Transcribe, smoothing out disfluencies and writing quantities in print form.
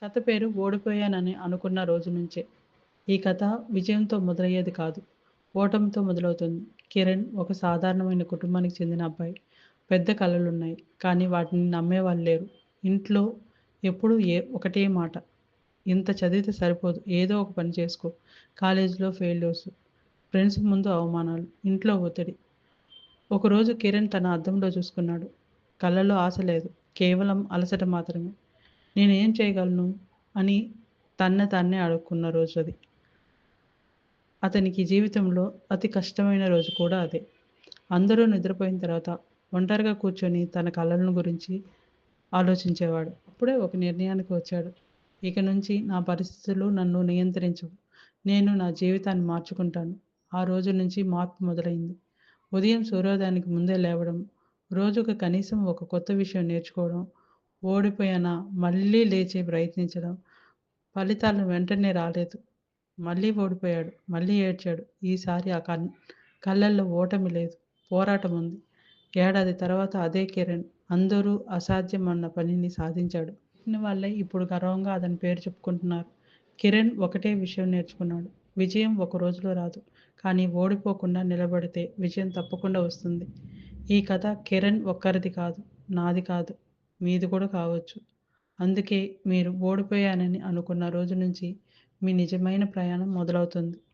కథ పేరు 'ఓడిపోయానని అనుకున్న రోజు నుంచే'. ఈ కథ విజయంతో మొదలయ్యేది కాదు. ఓటమితో మొదలవుతుంది. కిరణ్ ఒక సాధారణమైన కుటుంబానికి చెందిన అబ్బాయి. పెద్ద కలలున్నాయి. కానీ వాటిని నమ్మేవాళ్ళు లేరు. ఇంట్లో ఎప్పుడూ ఒకటే మాట. ఇంత చదివితే సరిపోదు. ఏదో ఒక పని చేసుకో. కాలేజీలో ఫెయిల్యూర్స్. ఫ్రెండ్స్ ముందు అవమానాలు. ఇంట్లో ఒత్తిడి. ఒకరోజు కిరణ్ తన అద్దంలో చూసుకున్నాడు. కళ్ళలో ఆశ లేదు. కేవలం అలసట మాత్రమే. నేనేం చేయగలను అని తన్నే అడుక్కున్న రోజది. అతనికి జీవితంలో అతి కష్టమైన రోజు కూడా అదే. అందరూ నిద్రపోయిన తర్వాత ఒంటరిగా కూర్చొని తన కలలను గురించి ఆలోచించేవాడు. అప్పుడే ఒక నిర్ణయానికి వచ్చాడు. ఇక నుంచి నా పరిస్థితులు నన్ను నియంత్రించవు. నేను నా జీవితాన్ని మార్చుకుంటాను. ఆ రోజు నుంచి మార్పు మొదలైంది. ఉదయం సూర్యోదయానికి ముందే లేవడం, రోజుకు కనీసం ఒక కొత్త విషయం నేర్చుకోవడం, ఓడిపోయానా మళ్ళీ లేచి ప్రయత్నించడం. ఫలితాలు వెంటనే రాలేదు. మళ్ళీ ఓడిపోయాడు. మళ్ళీ ఏడ్చాడు. ఈసారి ఆ కళ్ళల్లో ఓటమి లేదు. పోరాటం ఉంది. ఏడాది తర్వాత అదే కిరణ్ అందరూ అసాధ్యం అన్న పనిని సాధించాడు. వాళ్ళే ఇప్పుడు గర్వంగా అతని పేరు చెప్పుకుంటున్నారు. కిరణ్ ఒకటే విషయం నేర్చుకున్నాడు. విజయం ఒక రోజులో రాదు. కానీ ఓడిపోకుండా నిలబడితే విజయం తప్పకుండా వస్తుంది. ఈ కథ కిరణ్ ఒక్కరిది కాదు. నాది కాదు. మీది కూడా కావచ్చు. అందుకే మీరు ఓడిపోయానని అనుకున్న రోజు నుంచి మీ నిజమైన ప్రయాణం మొదలవుతుంది.